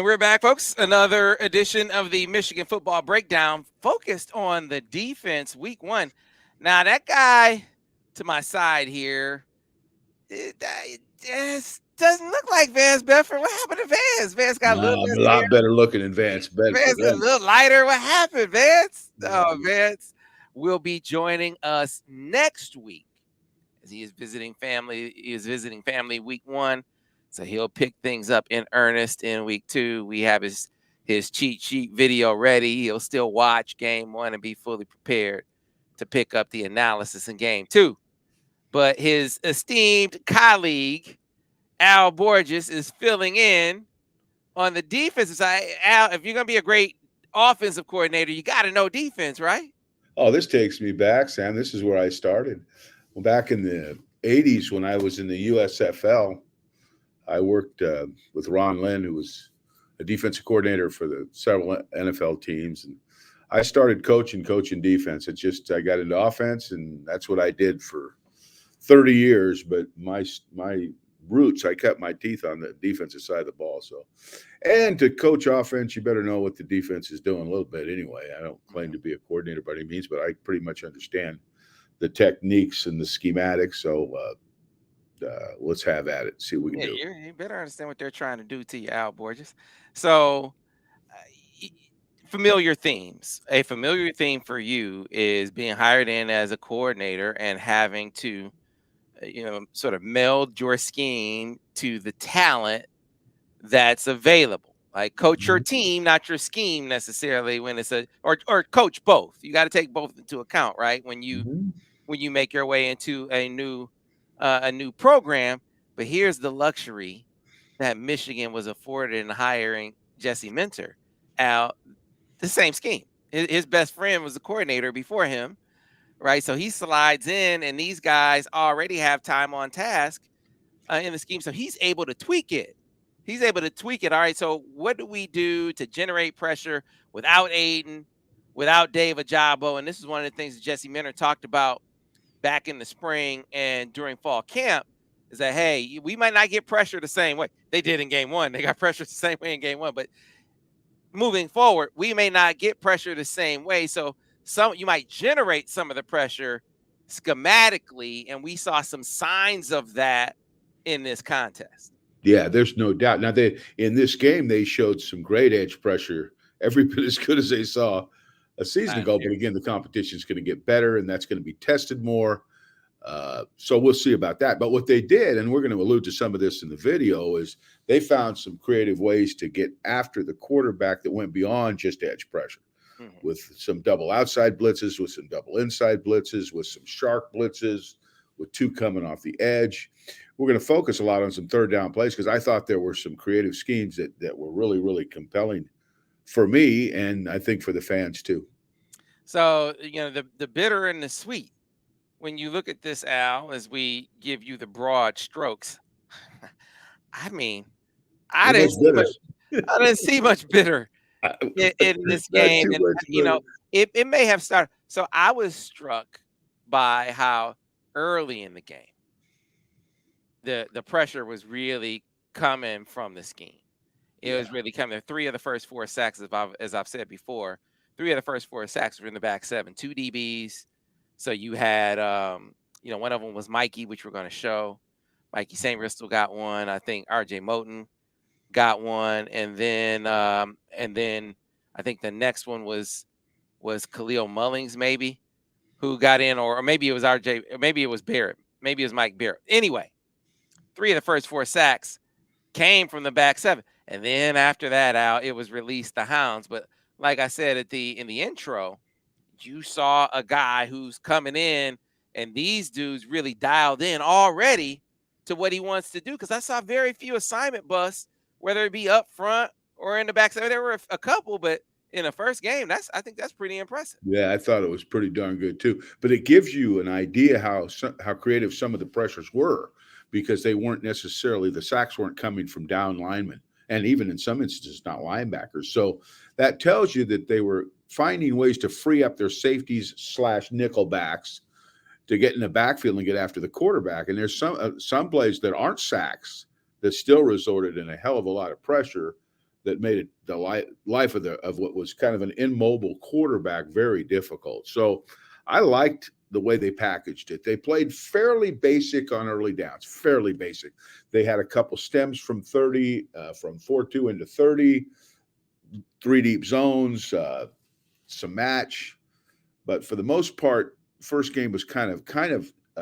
And we're back, folks. Another edition of the Michigan Football Breakdown focused on the defense week one. Now, that guy to my side here, it just doesn't look like Vance Bedford. What happened to Vance? Vance got a little I'm less a hair. lot better looking than Vance Bedford. Vance a little lighter. What happened, Vance? Yeah. Oh, Vance will be joining us next week as he is visiting family. He is visiting family week one. So he'll pick things up in earnest in week two. We have his cheat sheet video ready. He'll still watch game one and be fully prepared to pick up the analysis in game two. But his esteemed colleague, Al Borges, is filling in on the defensive side. Al, if you're going to be a great offensive coordinator, you got to know defense, right? Oh, this takes me back, Sam. This is where I started. Well, back in the 80s when I was in the USFL, I worked with Ron Lynn, who was a defensive coordinator for the several NFL teams. And I started coaching defense. It's just I got into offense, and that's what I did for 30 years. But my roots, I kept my teeth on the defensive side of the ball. So, and to coach offense, you better know what the defense is doing a little bit anyway. I don't claim to be a coordinator by any means, but I pretty much understand the techniques and the schematics. So let's have at it. See what we can do. You better understand what they're trying to do to you, Al Borges. So, familiar themes. A familiar theme for you is being hired in as a coordinator and having to, sort of meld your scheme to the talent that's available. Like coach your team, not your scheme necessarily. When it's or coach both. You got to take both into account, right? When you make your way into a new program. But here's the luxury that Michigan was afforded in hiring Jesse Minter. Al, the same scheme. His best friend was the coordinator before him, right? So he slides in, and these guys already have time on task in the scheme. So he's able to tweak it. All right, so what do we do to generate pressure without Aiden, without Dave Ajabo? And this is one of the things that Jesse Minter talked about back in the spring and during fall camp, is that, hey, we might not get pressure the same way they did in game one. They got pressure the same way in game one, but moving forward, we may not get pressure the same way. So you might generate some of the pressure schematically, and we saw some signs of that in this contest. Yeah, there's no doubt. Now in this game they showed some great edge pressure, every bit as good as they saw a season ago. But again, the competition is going to get better, and that's going to be tested more. So we'll see about that. But what they did, and we're going to allude to some of this in the video, is they found some creative ways to get after the quarterback that went beyond just edge pressure, with some double outside blitzes, with some double inside blitzes, with some shark blitzes, with two coming off the edge. We're going to focus a lot on some third down plays because I thought there were some creative schemes that were really, really compelling for me, and I think for the fans too. So, the bitter and the sweet. When you look at this, Al, as we give you the broad strokes, I mean, I didn't see much bitter in this game. And, it may have started. So I was struck by how early in the game the pressure was really coming from the scheme. It was really coming. 3 of the first 4 sacks, as I've said before, 3 of the first 4 sacks were in the back 7, 2 DBs. So you had, one of them was Mikey, which we're going to show. Mikey St. Ristel got one. I think R.J. Moten got one, and then I think the next one was Khalil Mullings, maybe, who got in, or maybe it was R.J. Maybe it was Barrett. Maybe it was Mike Barrett. Anyway, 3 of the first 4 sacks came from the back 7, and then after that, Al, it was released the Hounds. But like I said in the intro, you saw a guy who's coming in, and these dudes really dialed in already to what he wants to do. Because I saw very few assignment busts, whether it be up front or in the back. So there were a couple, but in the first game, I think that's pretty impressive. Yeah, I thought it was pretty darn good too. But it gives you an idea how creative some of the pressures were, because they weren't necessarily, the sacks weren't coming from down linemen, and even in some instances not linebackers. So that tells you that they were finding ways to free up their safeties / nickel backs to get in the backfield and get after the quarterback. And there's some plays that aren't sacks that still resorted in a hell of a lot of pressure that made it the life of what was kind of an immobile quarterback very difficult. So I liked the way they packaged it. They played fairly basic on early downs, fairly basic. They had a couple stems from 30, from 4-2 into 30, three deep zones, some match. But for the most part, first game was uh,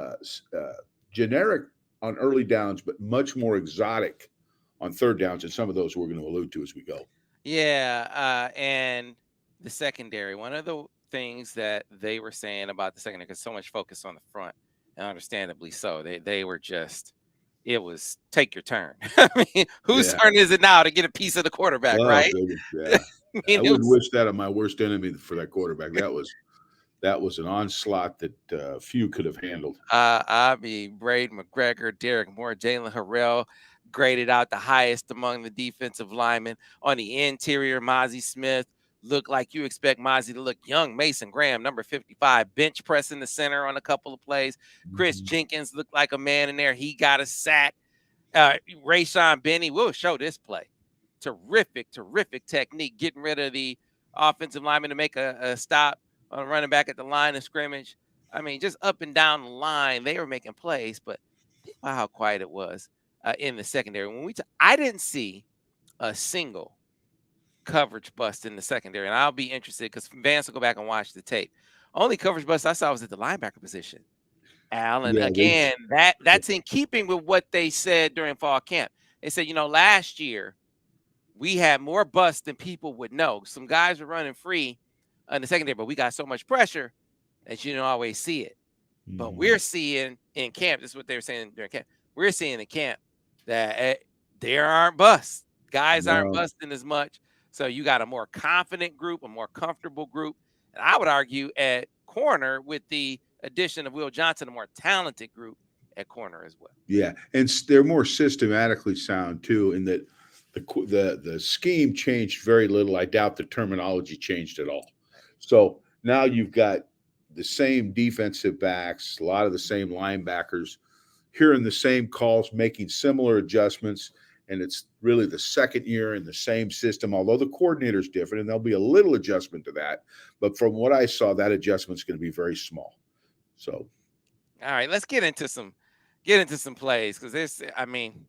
uh, generic on early downs, but much more exotic on third downs, and some of those we're going to allude to as we go. Yeah, and the secondary. One of the things that they were saying about the secondary, because so much focus on the front, and understandably so. They were just, it was take your turn. I mean, whose Yeah. turn is it now to get a piece of the quarterback, Oh right? goodness, I yeah. mean, I it wouldn't was. wish that on my worst enemy for that quarterback. That was an onslaught that few could have handled. I mean, Braden McGregor, Derek Moore, Jalen Harrell graded out the highest among the defensive linemen. On the interior, Mozzie Smith looked like you expect Mozzie to look young. Mason Graham, number 55, bench press in the center on a couple of plays. Chris Mhm. Jenkins looked like a man in there. He got a sack. Rayshawn Benny will show this play. Terrific technique, getting rid of the offensive lineman to make a stop on running back at the line of scrimmage. I mean, just up and down the line, they were making plays, but think about how quiet it was in the secondary. I didn't see a single coverage bust in the secondary, and I'll be interested because Vance will go back and watch the tape. Only coverage bust I saw was at the linebacker position. Al, and Yeah, they. again, that's in keeping with what they said during fall camp. They said, last year we had more busts than people would know. Some guys were running free in the secondary, but we got so much pressure that you don't always see it. But Mhm. we're seeing in camp, this is what they were saying during camp. We're seeing in camp that there aren't busts. Guys aren't No, busting as much. So you got a more confident group, a more comfortable group. And I would argue at corner with the addition of Will Johnson, a more talented group at corner as well. yeah, and they're more systematically sound too. In that the scheme changed very little. I doubt the terminology changed at all. So now you've got the same defensive backs, a lot of the same linebackers, hearing the same calls, making similar adjustments, and it's really the second year in the same system. Although the coordinator's different, and there'll be a little adjustment to that, but from what I saw, that adjustment's going to be very small. So All right, let's get into some plays because I mean,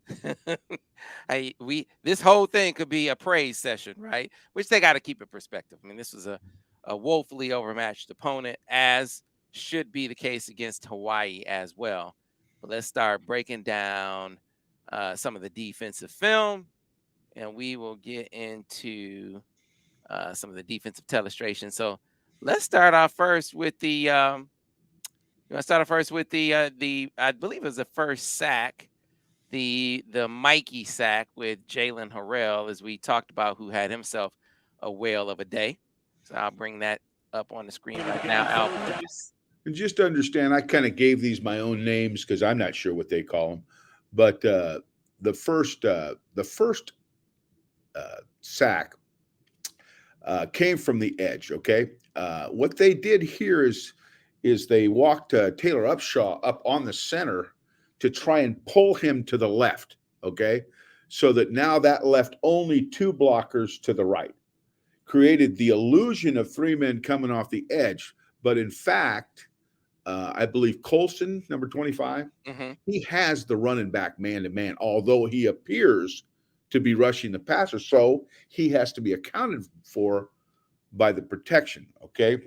this whole thing could be a praise session, right? Which they got to keep in perspective. I mean, this was a woefully overmatched opponent, as should be the case against Hawaii as well. But let's start breaking down some of the defensive film, and we will get into some of the defensive telestrations. So let's start off first with the you want to start off first with the I believe it was the first sack, the Mikey sack with Jalen Harrell, as we talked about, who had himself a whale of a day. So I'll bring that up on the screen right now, Al, please. and just to understand, I kind of gave these my own names because I'm not sure what they call them. But the first sack came from the edge. Okay, what they did here is they walked Taylor Upshaw up on the center to try and pull him to the left. Okay, so that now that left only two blockers to the right, created the illusion of three men coming off the edge, but in fact I believe Colson, number 25, Mm-hmm. he has the running back man to man, although he appears to be rushing the passer. So he has to be accounted for by the protection. Okay.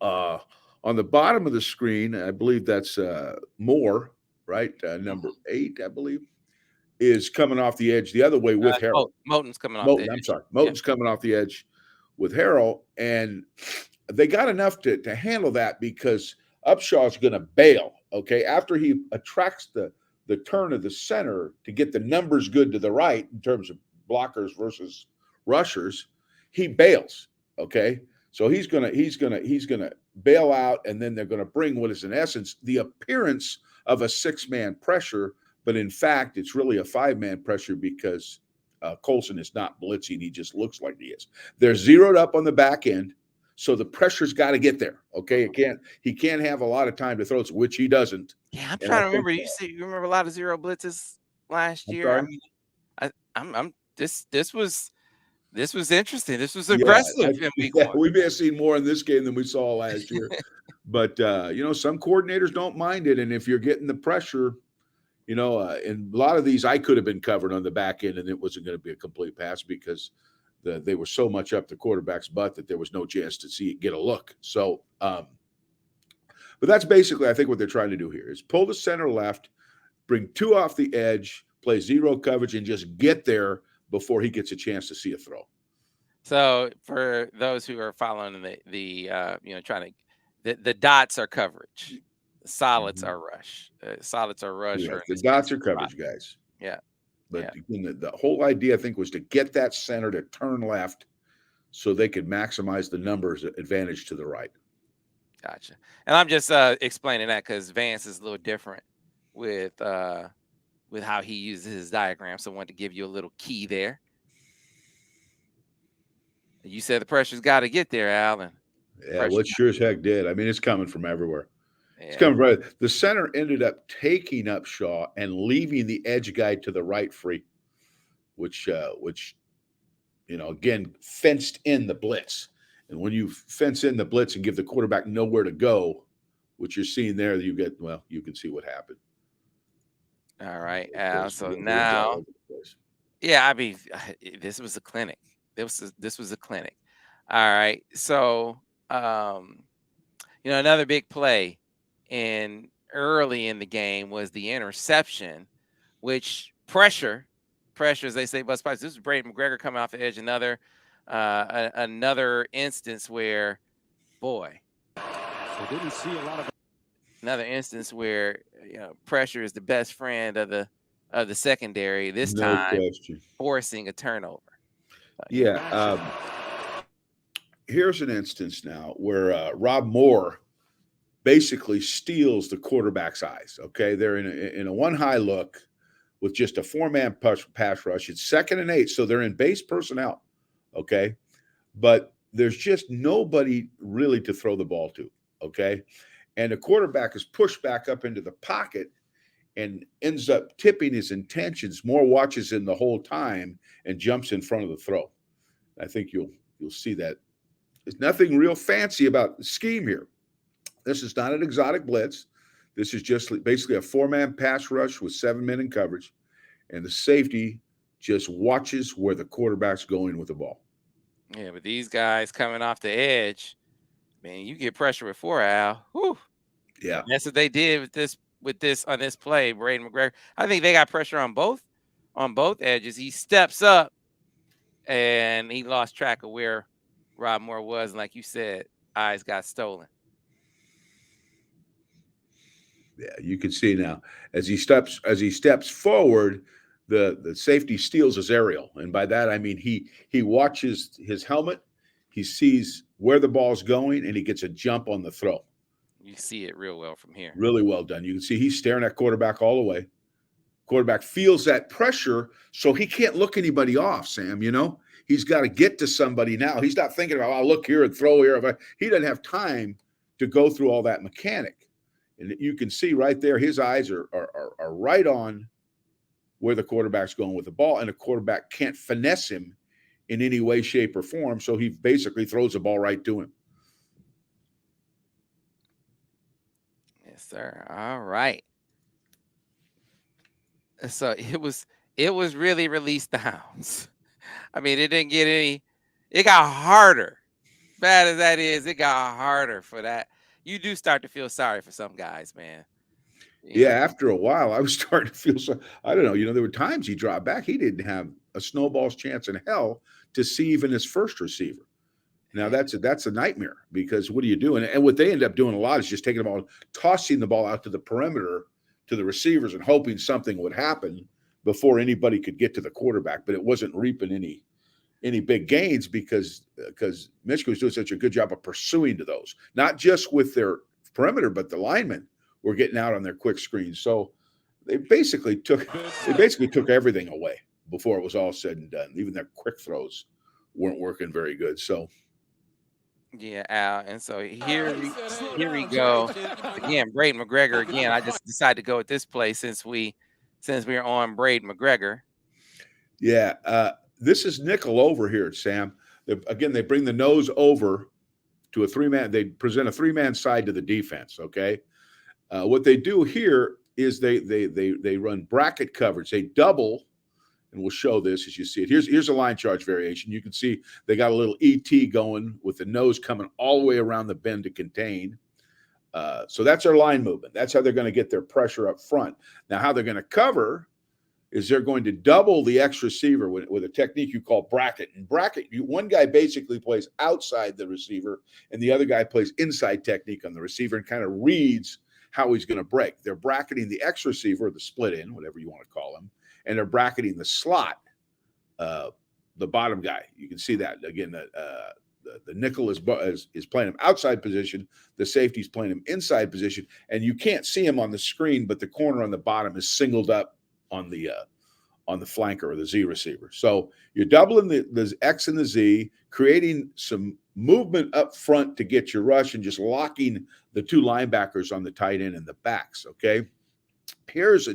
Uh, on the bottom of the screen, I believe that's Moore, right? Number 8, I believe, is coming off the edge the other way with Harold. Moten's coming off the Moten, I'm edge. sorry. Yep. Moten's coming off the edge with Harrell, and they got enough to handle that because Upshaw's going to bail. Okay, after he attracts the turn of the center to get the numbers good to the right in terms of blockers versus rushers, he bails. Okay, so he's gonna bail out, and then they're going to bring what is in essence the appearance of a six-man pressure, but in fact it's really a five-man pressure because Colson is not blitzing; he just looks like he is. They're zeroed up on the back end, so the pressure's got to get there. Okay, he can't have a lot of time to throw, which he doesn't. Yeah, I'm And I trying to think remember. You remember a lot of zero blitzes last I'm year? I sorry. mean, I'm this was This was interesting. This was Yeah, aggressive in week yeah, one. we may have seen more in this game than we saw last year. But some coordinators don't mind it, and if you're getting the pressure, and a lot of these I could have been covered on the back end, and it wasn't going to be a complete pass because they were so much up the quarterback's butt that there was no chance to see it get a look. So, but that's basically I think what they're trying to do here is pull the center left, bring two off the edge, play zero coverage, and just get there before he gets a chance to see a throw. So for those who are following trying to the dots are coverage, the solids Mhm. are rush. Solids are rush, or in Correct. The this case, dots are spot. coverage guys. Yeah, But yeah, again, the whole idea, I think, was to get that center to turn left so they could maximize the numbers advantage to the right. gotcha. And I'm just explaining that because Vance is a little different with how he uses his diagram. So I wanted to give you a little key there. You said the pressure's got to get there, Alan. Yeah, Pressure. what sure as heck did. I mean, it's coming from everywhere. It's Yeah. coming right. The center ended up taking up Shaw and leaving the edge guy to the right free, which again fenced in the blitz. And when you fence in the blitz and give the quarterback nowhere to go, what you're seeing there, you can see what happened. All right, Of Al. course, So the wind's all now, over the place. yeah, I mean, this was a clinic. This was a clinic. All right. So, um, another big play in early in the game was the interception, which pressure, as they say, bus spikes. This is Braden McGregor coming off the edge. Another instance where, boy, I didn't see a lot of. another instance where pressure is the best friend of the secondary. This No time, question. forcing a turnover. Yeah. Here's an instance now where Rob Moore basically steals the quarterback's eyes. Okay, they're in a one high look with just a four-man pass rush. It's 2nd and 8, so they're in base personnel. Okay, but there's just nobody really to throw the ball to. Okay, and the quarterback is pushed back up into the pocket and ends up tipping his intentions. Moore watches him the whole time and jumps in front of the throw. I think you'll see that. There's nothing real fancy about the scheme here. This is not an exotic blitz. This is just basically a 4-man pass rush with 7 men in coverage, and the safety just watches where the quarterback's going with the ball. Yeah, but these guys coming off the edge, man, you get pressure with 4, Al. Whew. Yeah, And that's what they did with this on this play. Braden McGregor, I think they got pressure on both edges. He steps up and he lost track of where Rob Moore was. And like you said, eyes got stolen. yeah, you can see now as he steps forward, the safety steals his aerial, and by that I mean he watches his helmet, he sees where the ball's going, and he gets a jump on the throw. You see it real well from here. Really well done. You can see he's staring at quarterback all the way. Quarterback feels that pressure, so he can't look anybody off, Sam. He's got to get to somebody now. He's not thinking about, I'll look here and throw here. He doesn't have time to go through all that mechanic. And you can see right there, his eyes are right on where the quarterback's going with the ball, and the quarterback can't finesse him in any way, shape, or form. So he basically throws the ball right to him. Yes, sir. All right. So it was really release downs. I mean, it didn't get any. It got harder. Bad as that is, it got harder for that. You do start to feel sorry for some guys, man. Yeah, after a while, I was starting to feel so. I don't know. There were times he dropped back. He didn't have a snowball's chance in hell to see even his first receiver. Now that's a nightmare because what do you do? And what they end up doing a lot is just taking the ball, tossing the ball out to the perimeter to the receivers and hoping something would happen before anybody could get to the quarterback. But it wasn't reaping any big gains because Michigan was doing such a good job of pursuing to those, not just with their perimeter, but the linemen were getting out on their quick screens. So they basically took everything away before it was all said and done. Even their quick throws weren't working very good. So yeah, Al. And so here we go again. Braden McGregor again. I just decided to go with this play since we're on Braden McGregor. yeah, this is nickel over here, Sam. Again, they bring the nose over to a three-man. They present a three-man side to the defense. Okay, what they do here is they run bracket coverage. They double, and we'll show this as you see it. Here's a line charge variation. You can see they got a little ET going with the nose coming all the way around the bend to contain. So that's their line movement. That's how they're going to get their pressure up front. Now, how they're going to cover is they're going to double the X receiver with a technique you call bracket. And bracket, one guy basically plays outside the receiver, and the other guy plays inside technique on the receiver and kind of reads how he's going to break. They're bracketing the X receiver, the split in, whatever you want to call him, and they're bracketing the slot, the bottom guy. You can see that again. The nickel is playing him outside position. The safety's playing him inside position, and you can't see him on the screen, but the corner on the bottom is singled up on the flanker or the Z receiver. So you're doubling the X and the Z, creating some movement up front to get your rush, and just locking the two linebackers on the tight end and the backs. Okay. Here's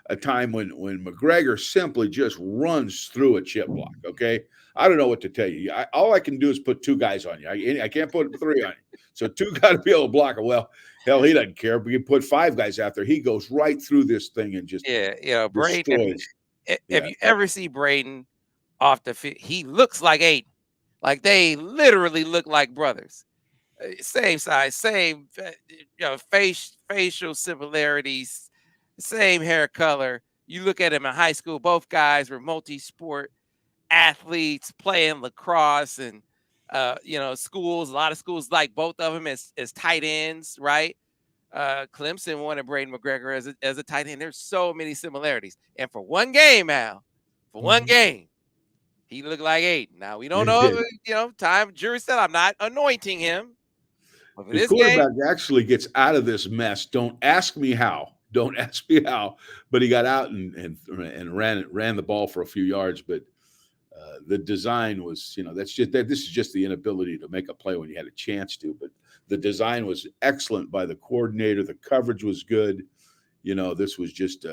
a time when McGregor simply just runs through a chip block. Okay. I don't know what to tell you. All I can do is put two guys on you. I can't put three on you. So two got to be able to block it. Well, hell, he doesn't care. We can put five guys out there. He goes right through this thing and just Braden. If you ever see Braden off the field, he looks like Aiden. Like they literally look like brothers. Same size, same facial similarities, same hair color. You look at him in high school, both guys were multi-sport athletes playing lacrosse and schools. A lot of schools like both of them as tight ends, right? Clemson wanted Braden McGregor as a tight end. There's so many similarities. And for one game, Al, one game, he looked like Aiden. Now we don't know, jury said I'm not anointing him. But the quarterback actually gets out of this mess. Don't ask me how. But he got out and ran the ball for a few yards. But the design was, this is just the inability to make a play when you had a chance to. But the design was excellent by the coordinator. The coverage was good. This was just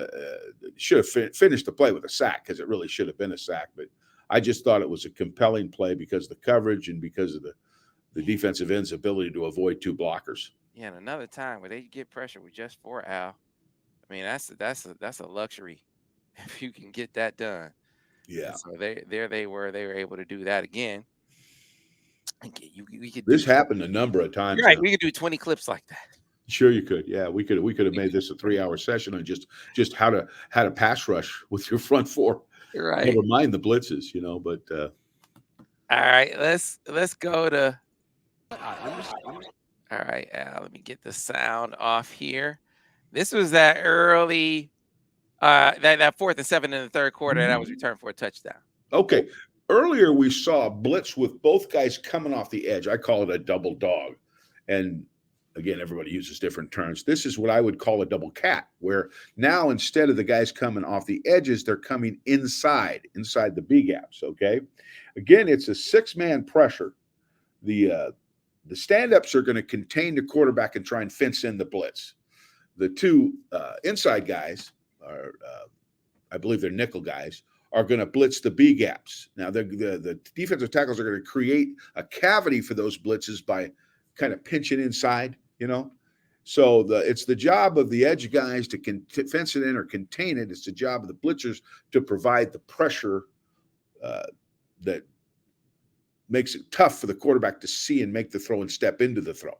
should have finished the play with a sack, because it really should have been a sack. But I just thought it was a compelling play because of the coverage and because of the defensive end's ability to avoid two blockers. Yeah, and another time where they get pressure with just four, Al. I mean, that's a luxury if you can get that done. Yeah. And so they were able to do that again. This happened a number of times. Right, we could do 20 clips like that. Sure, you could. Yeah, we could have made this a 3-hour session on just how to pass rush with your front four. Right. Never mind the blitzes, But all right, let's go to. All right, Al, let me get the sound off here. This was that early, that 4th and 7 in the third quarter, that was returned for a touchdown. Okay. Earlier we saw a blitz with both guys coming off the edge. I call it a double dog. And again, everybody uses different terms. This is what I would call a double cat, where now instead of the guys coming off the edges, they're coming inside the B gaps. Okay. Again, it's a 6-man pressure. The stand-ups are going to contain the quarterback and try and fence in the blitz. The two inside guys are, I believe they're nickel guys, are going to blitz the B gaps. Now, the defensive tackles are going to create a cavity for those blitzes by kind of pinching inside, So it's the job of the edge guys to fence it in or contain it. It's the job of the blitzers to provide the pressure that makes it tough for the quarterback to see and make the throw and step into the throw.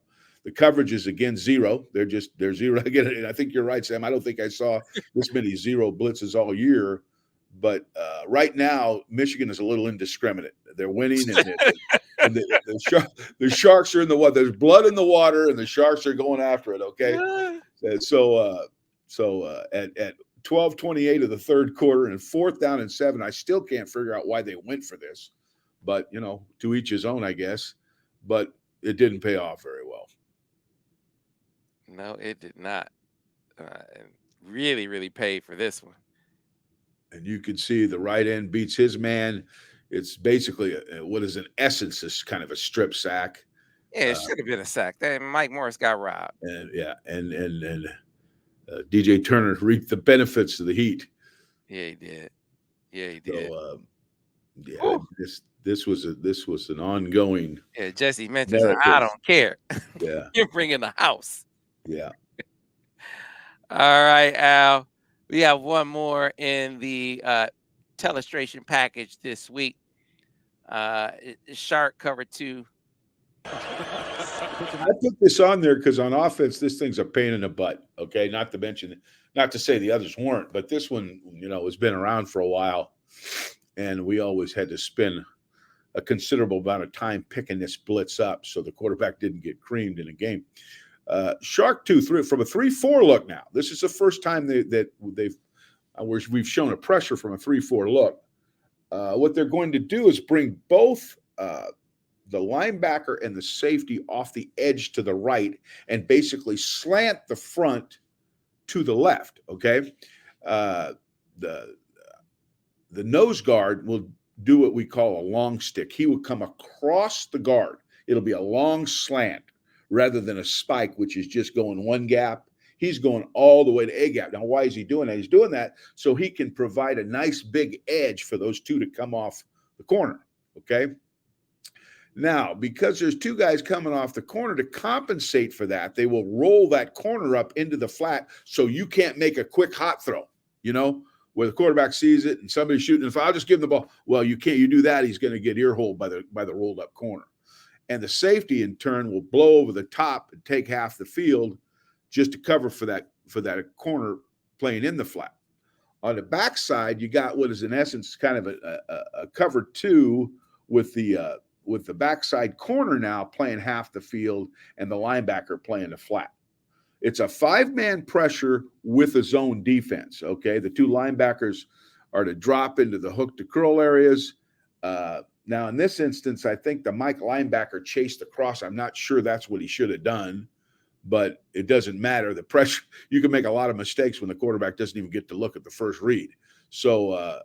The coverage is, again, zero. They're zero. Again, and I think you're right, Sam. I don't think I saw this many zero blitzes all year. But right now, Michigan is a little indiscriminate. They're winning, and the Sharks are in the water. There's blood in the water, and the Sharks are going after it, okay? And so at 12:28 of the third quarter and 4th down and 7, I still can't figure out why they went for this. But, to each his own, I guess. But it didn't pay off very well. No, it did not. Really, really paid for this one. And you can see the right end beats his man. It's basically what is in essence is kind of a strip sack. Yeah, it should have been a sack. Mike Morris got robbed. And DJ Turner reaped the benefits of the heat. Yeah, he did. Yeah, Whew. this was an ongoing Yeah, Jesse mentions I narrative. don't care. Yeah, You're bringing the house. yeah. All right, Al. We have one more in the telestration package this week. Shark cover 2. I put this on there because on offense, this thing's a pain in the butt. Okay, not to say the others weren't, but this one, has been around for a while, and we always had to spend a considerable amount of time picking this blitz up so the quarterback didn't get creamed in a game. Shark 2-3 from a 3-4 look now. This is the first time we've shown a pressure from a 3-4 look. What they're going to do is bring both the linebacker and the safety off the edge to the right and basically slant the front to the left. Okay, the nose guard will do what we call a long stick. He will come across the guard. It'll be a long slant rather than a spike, which is just going one gap. He's going all the way to A gap. Now, why is he doing that? He's doing that so he can provide a nice big edge for those two to come off the corner. Okay. Now, because there's two guys coming off the corner to compensate for that, they will roll that corner up into the flat so you can't make a quick hot throw, where the quarterback sees it and somebody's shooting. If I'll just give him the ball, well, you can't. You do that, he's going to get earholed by the rolled up corner. And the safety in turn will blow over the top and take half the field just to cover for that corner playing in the flat. On the backside, you got what is in essence kind of a cover 2 with the backside corner now playing half the field and the linebacker playing the flat. It's a 5-man pressure with a zone defense. Okay, the two linebackers are to drop into the hook to curl areas. Now, in this instance, I think the Mike linebacker chased across. I'm not sure that's what he should have done, but it doesn't matter. The pressure, you can make a lot of mistakes when the quarterback doesn't even get to look at the first read. So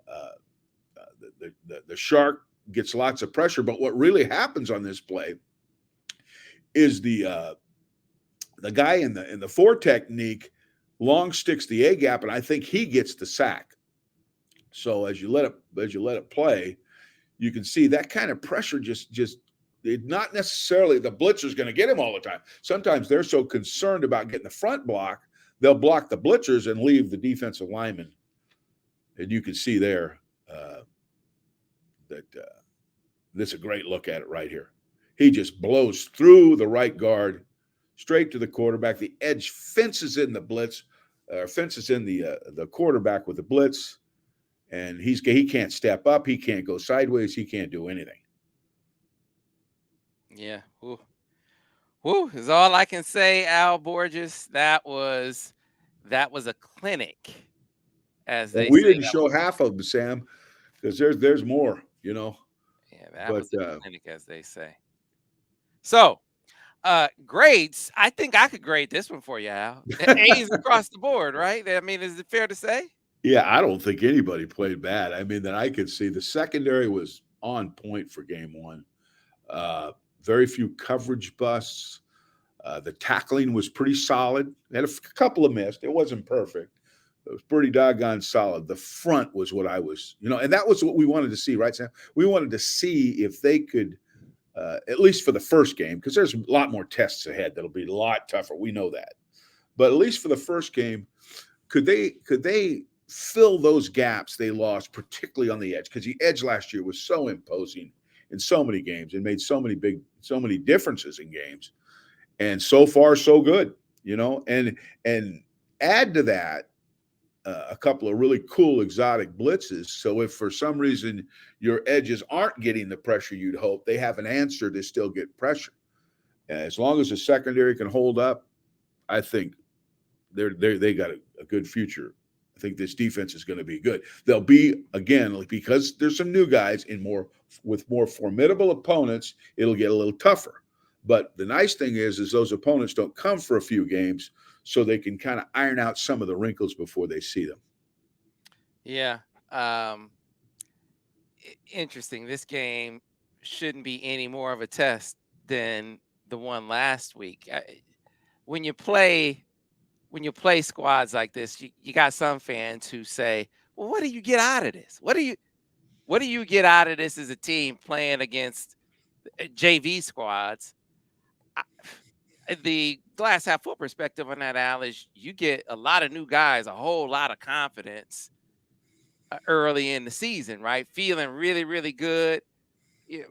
the Shark gets lots of pressure, but what really happens on this play is the guy in the 4 technique long sticks the A gap, and I think he gets the sack. So as you let it play, you can see that kind of pressure just not necessarily the blitzer's going to get him all the time. Sometimes they're so concerned about getting the front block, they'll block the blitzers and leave the defensive lineman. And you can see there that this is a great look at it right here. He just blows through the right guard, straight to the quarterback. The edge fences in the blitz, fences in the quarterback with the blitz, and he can't step up, he can't go sideways, he can't do anything. Yeah. Whew is all I can say, Al Borges. That was a clinic, as Well, they we say. didn't show half of them, Sam, because there's more, Yeah, that But was a clinic, as they say. So, grades. I think I could grade this one for you, Al. A's across the board, right? I mean, is it fair to say? yeah, I don't think anybody played bad. I mean, that I could see the secondary was on point for game 1. Very few coverage busts. The tackling was pretty solid. Had a couple of missed. It wasn't perfect. It was pretty doggone solid. The front was what I was, and that was what we wanted to see, right, Sam? We wanted to see if they could, at least for the first game, because there's a lot more tests ahead that'll be a lot tougher. We know that. But at least for the first game, could they fill those gaps they lost, particularly on the edge? Because the edge last year was so imposing in so many games and made so many differences in games. And so far, so good, and add to that a couple of really cool exotic blitzes. So if for some reason your edges aren't getting the pressure you'd hope, they have an answer to still get pressure. And as long as the secondary can hold up, I think they got a good future. I think this defense is going to be good. They'll be, again, because there's some new guys with more formidable opponents, it'll get a little tougher. But the nice thing is those opponents don't come for a few games, so they can kind of iron out some of the wrinkles before they see them. Yeah. Interesting. This game shouldn't be any more of a test than the one last week. When you play squads like this, you got some fans who say, "Well, what do you get out of this? What do you?" what do you get out of this as a team playing against JV squads? The glass half full perspective on that, Al, is you get a lot of new guys, a whole lot of confidence early in the season, right? Feeling really, really good,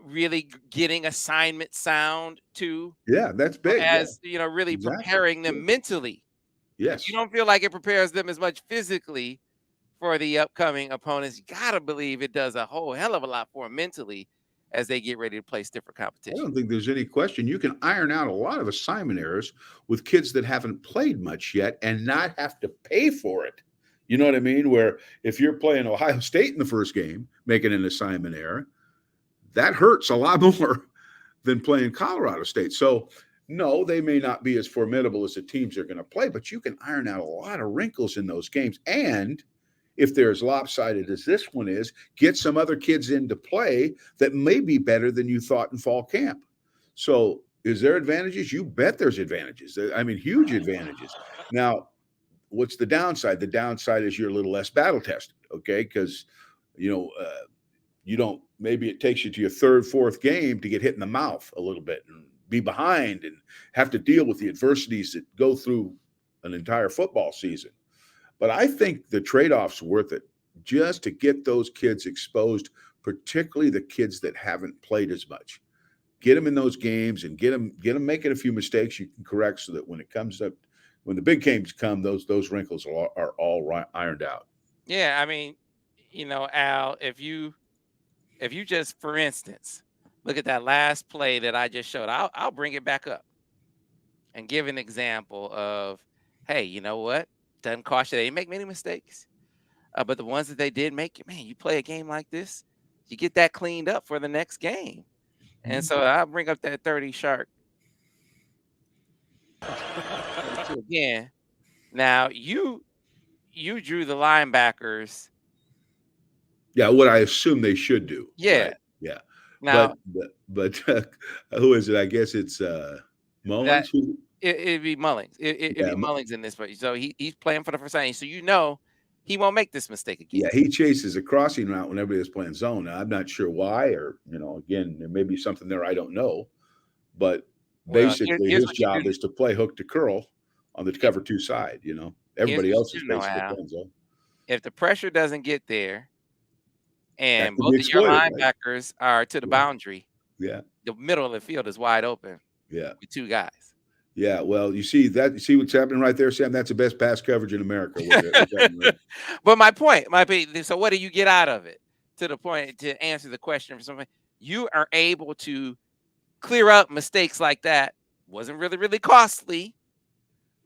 really getting assignment sound too. Yeah, that's big. Yeah, As really exactly. preparing them mentally. If you Yes. don't feel like it prepares them as much physically for the upcoming opponents, you gotta believe it does a whole hell of a lot for them mentally as they get ready to play stiffer I competition. don't think there's any question. You can iron out a lot of assignment errors with kids that haven't played much yet and not have to pay for it. You know what I mean? Where if you're playing Ohio State in the first game, making an assignment error, that hurts a lot more than playing Colorado State. So, no, they may not be as formidable as the teams they're going to play, but you can iron out a lot of wrinkles in those games. And if they're as lopsided as this one is, get some other kids into play that may be better than you thought in fall camp. So, is there advantages? You bet there's advantages. I mean, huge advantages. Now, what's the downside? The downside is you're a little less battle tested, okay? Because, you know, you don't, maybe it takes you to your third, fourth game to get hit in the mouth a little bit and be behind and have to deal with the adversities that go through an entire football season. But I think the trade-off's worth it just to get those kids exposed, particularly the kids that haven't played as much. Get them in those games and get them making a few mistakes you can correct so that when it comes up, when the big games come, those wrinkles are all ironed out. Yeah, I mean, Al, if you just, for instance, look at that last play that I just showed, I'll bring it back up and give an example of, hey, you know what? Doesn't cost you. They didn't make many mistakes, but the ones that they did make, man, you play a game like this, you get that cleaned up for the next game. And so I'll bring up that 30 shark 32 again. Now you drew the linebackers. Yeah, what I assume they should do. Yeah. Right. Yeah. Now But who is it? I guess it's Mullins. it'd be Mullings. It'd Yeah, be Mullings in this place. So he's playing for the first time. So he won't make this mistake again. yeah, he chases a crossing route when everybody is playing zone. Now, I'm not sure why, or again, there may be something there I don't know. But Well, basically, here's his what you job do. is to play hook to curl on the cover two side. Everybody Here's what else you is do know, basically Al. playing zone. If the pressure doesn't get there, That and could both be of your exploited, right? linebackers are to the boundary, Yeah, the middle of the field is wide open yeah, with two guys. yeah. Well, you see that. You see what's happening right there, Sam. That's the best pass coverage in America. What's happening, right? But my point might be, so what do you get out of it? To the point, to answer the question for somebody, you are able to clear up mistakes like that. Wasn't really, really costly,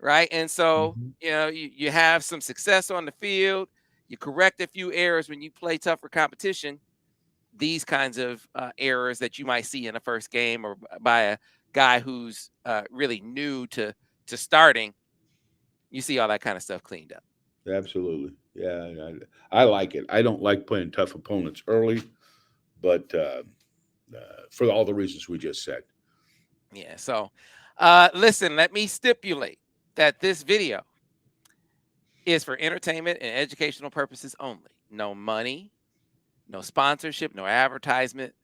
right? And so, Mhm. you have some success on the field. You correct a few errors when you play tougher competition. These kinds of errors that you might see in the first game or by a guy who's really new to starting, you see all that kind of stuff cleaned up. Absolutely. Yeah, I like it. I don't like playing tough opponents early, but for all the reasons we just said. Yeah. So, listen, let me stipulate that this video is for entertainment and educational purposes only. No money, no sponsorship, no advertisement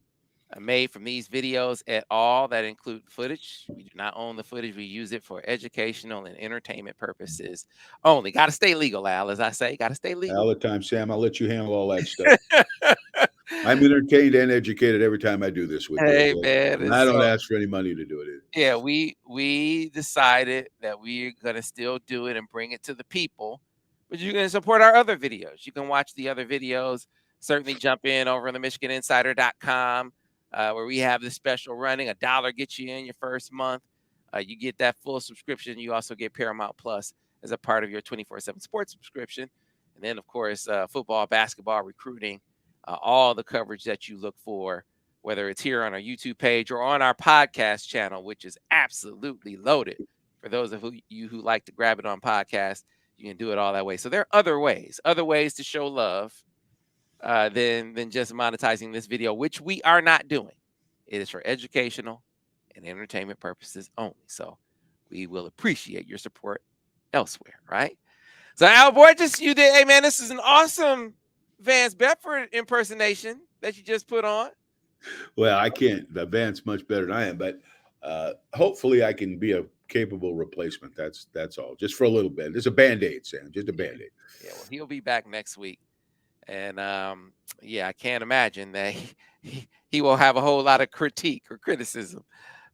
made from these videos at all that include footage. We do not own the footage. We use it for educational and entertainment purposes only. Got to stay legal, Al, as I say. Got to stay legal. All the time, Sam. I'll let you handle all that stuff. I'm entertained and educated every time I do this with you. Hey, Okay? man. And I don't ask for any money to do it either. Yeah, we decided that we're gonna still do it and bring it to the people, but you can support our other videos. You can watch the other videos. Certainly jump in over on the MichiganInsider.com, where we have this special running. $1 gets you in your first month. You get that full subscription. You also get Paramount Plus as a part of your 24/7 sports subscription. And then, of course, football, basketball, recruiting, all the coverage that you look for, whether it's here on our YouTube page or on our podcast channel, which is absolutely loaded. For those of you who like to grab it on podcast, you can do it all that way. So there are other ways to show love than just monetizing this video, which we are not doing. It is for educational and entertainment purposes only. So we will appreciate your support elsewhere, right? So Al Borges, you did. Hey man, this is an awesome Vance Bedford impersonation. that you just put on? Well, I can't advance much better than I am, but hopefully I can be a capable replacement. That's all. Just for a little bit. It's a Band-Aid, Sam. Just a Band-Aid. Yeah, well, he'll be back next week. And yeah, I can't imagine that he will have a whole lot of critique or criticism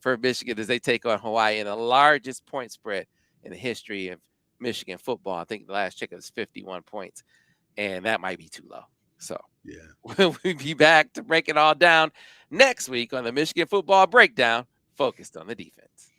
for Michigan as they take on Hawaii in the largest point spread in the history of Michigan football. I think the last check was 51 points, and that might be too low. So Yeah. we'll be back to break it all down next week on the Michigan Football Breakdown, focused on the defense.